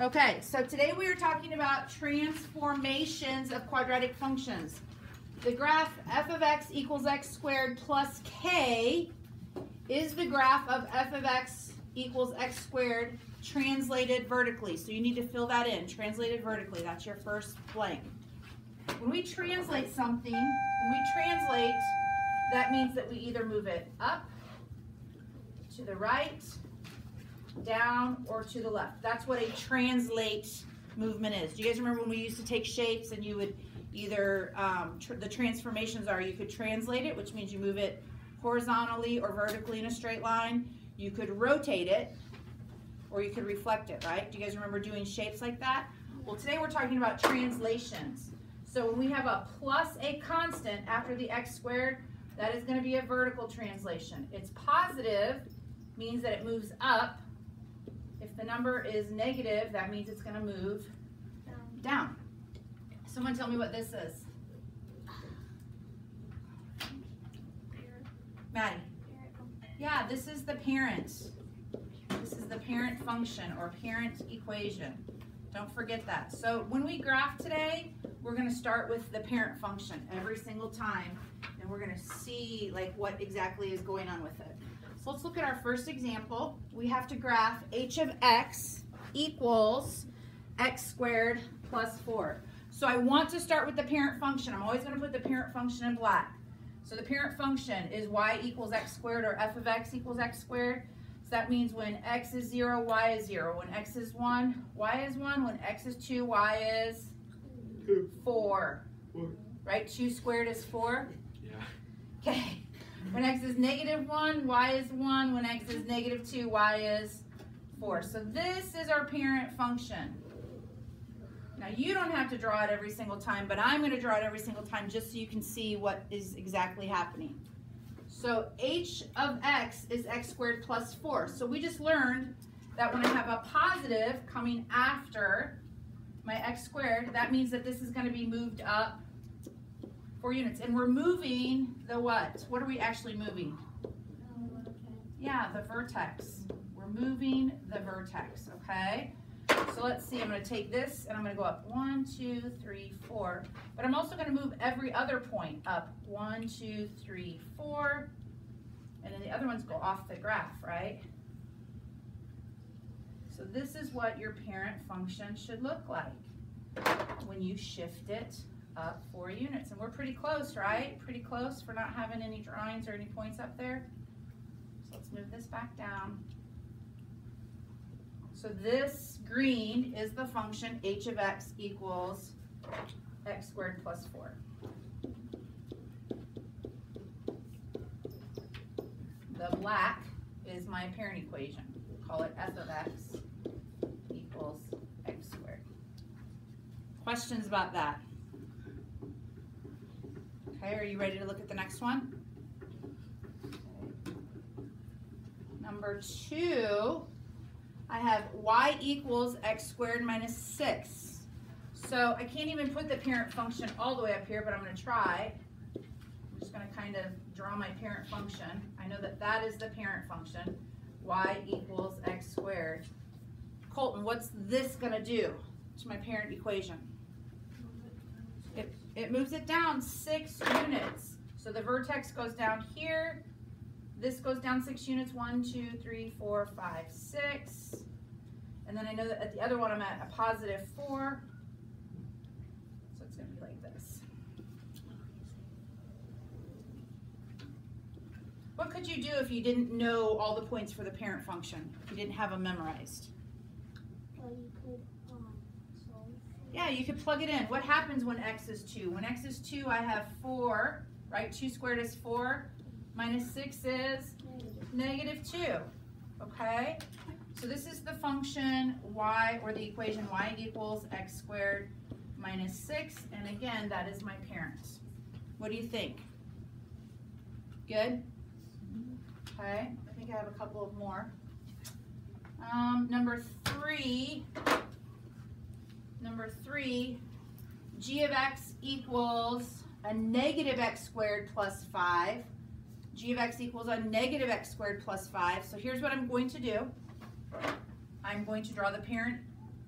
Okay, so today we are talking about transformations of quadratic functions. The graph f of x equals x squared plus k is the graph of f of x equals x squared translated vertically. So you need to fill that in, translated vertically. That's your first blank. When we translate something, that means that we either move it up, to the right, down, or to the left. That's what a translate movement is. Do you guys remember when we used to take shapes and you would either, the transformations are you could translate it, which means you move it horizontally or vertically in a straight line. You could rotate it, or you could reflect it, right? Do you guys remember doing shapes like that? Well, today we're talking about translations. So when we have a plus a constant after the x squared, that is going to be a vertical translation. It's positive, means that it moves up. If the number is negative, that means it's going to move down. Someone tell me what this is. Maddie. Yeah, this is the parent. This is the parent function or parent equation. Don't forget that. So when we graph today, we're going to start with the parent function every single time, and we're going to see like what exactly is going on with it. So let's look at our first example. We have to graph h of x equals x squared plus 4. So I want to start with the parent function. I'm always going to put the parent function in black. So the parent function is y equals x squared, or f of x equals x squared. So that means when x is 0, y is 0. When x is 1, y is 1. When x is 2, y is 4. Right? 2 squared is 4? Yeah. Okay. When x is negative 1, y is 1. When x is negative 2, y is 4. So this is our parent function. Now you don't have to draw it every single time, but I'm going to draw it every single time just so you can see what is exactly happening. So h of x is x squared plus 4. So we just learned that when I have a positive coming after my x squared, that means that this is going to be moved up 4 units. And we're moving the what? What are we actually moving? Yeah, the vertex. We're moving the vertex, okay? So let's see, I'm going to take this and I'm going to go up 1, 2, 3, 4. But I'm also going to move every other point up 1, 2, 3, 4. And then the other ones go off the graph, right? So this is what your parent function should look like when you shift it up 4 units. And we're pretty close, right? Pretty close for not having any drawings or any points up there. So let's move this back down. So this green is the function h of x equals x squared plus 4. The black is my parent equation. We'll call it f of x equals x squared. Questions about that? Okay, are you ready to look at the next one? Okay. Number 2. I have y equals x squared minus 6. So I can't even put the parent function all the way up here, but I'm going to try. I'm just going to kind of draw my parent function. I know that that is the parent function, y equals x squared. Colton, what's this going to do to my parent equation? It moves it down 6 units. So the vertex goes down here. This goes down 6 units, 1, 2, 3, 4, 5, 6. And then I know that at the other one I'm at a positive 4. So it's going to be like this. What could you do if you didn't know all the points for the parent function? If you didn't have them memorized? Yeah, you could plug it in. What happens when x is 2? When x is 2, I have 4, right? 2 squared is 4. Minus 6 is negative 2, okay? So this is the function y, or the equation y equals x squared minus 6, and again, that is my parent. What do you think? Good? Okay, I think I have a couple of more. Number 3, g of x equals a negative x squared plus 5. G of x equals a negative x squared plus 5. So here's what I'm going to do. I'm going to draw the parent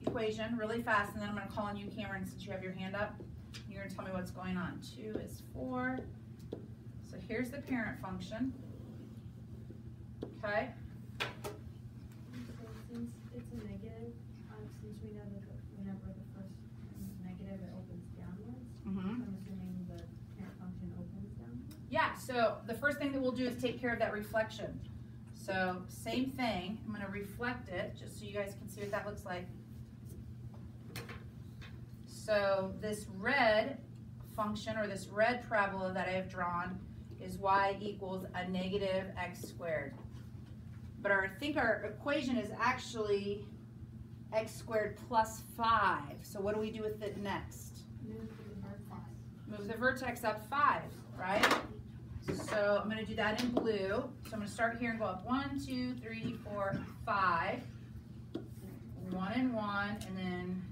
equation really fast, and then I'm going to call on you, Cameron, since you have your hand up. You're going to tell me what's going on. 2 is 4. So here's the parent function. Okay. So since it's a negative, since we know that whenever the first is negative, it opens downwards. I'm assuming the parent function opens downwards. Yeah, so the first thing that we'll do is take care of that reflection. So same thing, I'm going to reflect it just so you guys can see what that looks like. So this red function, or this red parabola that I have drawn, is y equals a negative x squared. But I think our equation is actually x squared plus 5. So what do we do with it next? Move the vertex up 5, right? So I'm going to do that in blue. So I'm going to start here and go up 1, 2, 3, 4, 5. 1 and 1, and then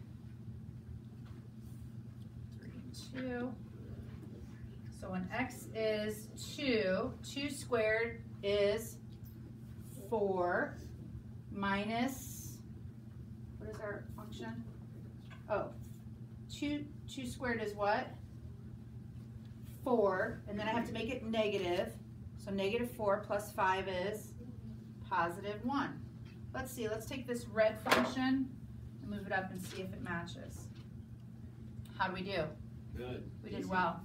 3 and 2. So when x is 2, 2 squared is 4 minus, what is our function? Oh, 2 squared is what? 4, and then I have to make it negative. So negative 4 plus 5 is positive 1. Let's see, let's take this red function and move it up and see if it matches. How do we do? Good. We did well.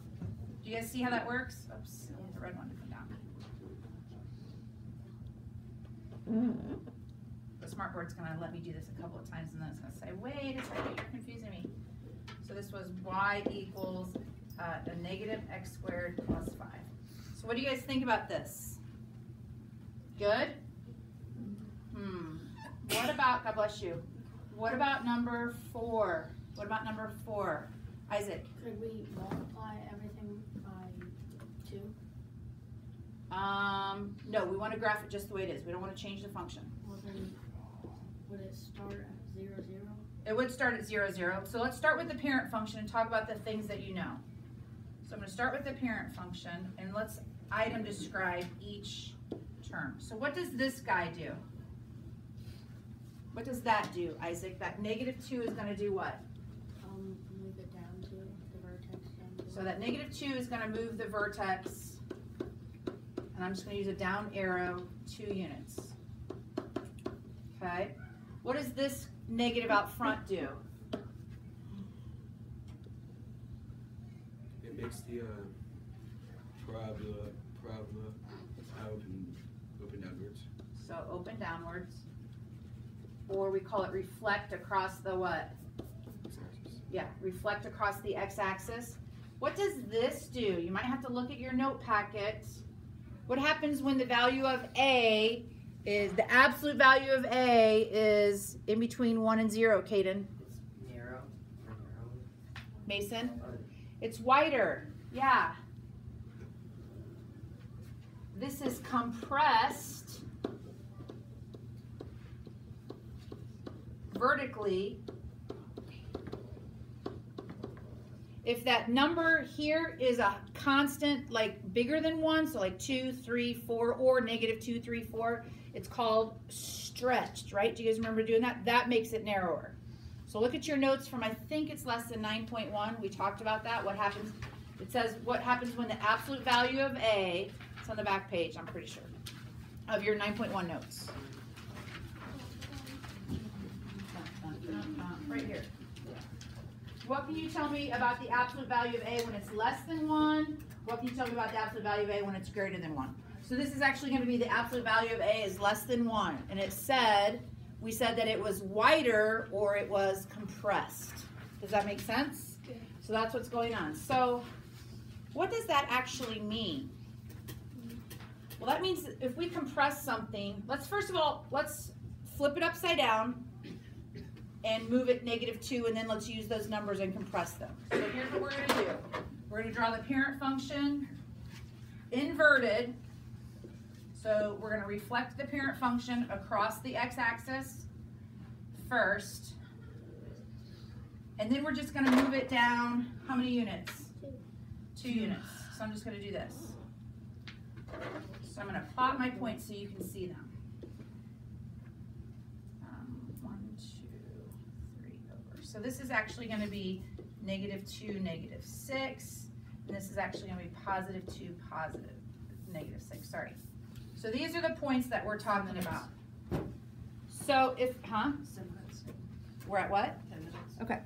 Do you guys see how that works? Oops, I want the red one to come down. The smartboard's going to let me do this a couple of times, and then it's going to say, wait a second, you're confusing me. So this was y equals a negative x squared plus 5. So what do you guys think about this? Good? What about, God bless you, what about number 4? What about number 4? Isaac? Could we multiply everything by 2? No, we want to graph it just the way it is. We don't want to change the function. Well, then would it start at 0, 0? It would start at 0, 0. So let's start with the parent function and talk about the things that you know. So I'm going to start with the parent function, and let's item describe each term. So what does this guy do? What does that do, Isaac? That negative 2 is going to do what? Move it down to the vertex. So that negative 2 is going to move the vertex, and I'm just going to use a down arrow 2 units. Okay. What does this negative out front do? It makes the parabola open downwards. So open downwards. Or we call it reflect across the what? X-axis. Yeah, reflect across the x-axis. What does this do? You might have to look at your note packet. What happens when the value of A is, the absolute value of A is in between 1 and 0, Caden? It's narrow. Mason? It's wider, yeah. This is compressed vertically. If that number here is a constant, like bigger than 1, so like 2, 3, 4, or negative 2, 3, 4, it's called stretched, right? Do you guys remember doing that? That makes it narrower. So look at your notes from, I think it's less than 9.1. We talked about that. What happens? It says what happens when the absolute value of A, it's on the back page, I'm pretty sure, of your 9.1 notes. Right here. What can you tell me about the absolute value of A when it's less than 1? What can you tell me about the absolute value of A when it's greater than 1? So this is actually going to be the absolute value of A is less than 1. And it said, we said that it was wider or it was compressed. Does that make sense? Yeah. So that's what's going on. So what does that actually mean? Well, that means if we compress something, first of all, let's flip it upside down and move it negative 2, and then let's use those numbers and compress them. So here's what we're going to do. We're going to draw the parent function inverted. So we're going to reflect the parent function across the x-axis first. And then we're just going to move it down, how many units? 2 units. So I'm just going to do this. So I'm going to plot my points so you can see them. 1, 2, 3, So this is actually gonna be -2, -6, and this is actually gonna be +2, -6, sorry. So these are the points that we're talking about. So if, huh? We're at what? 10 minutes. Okay.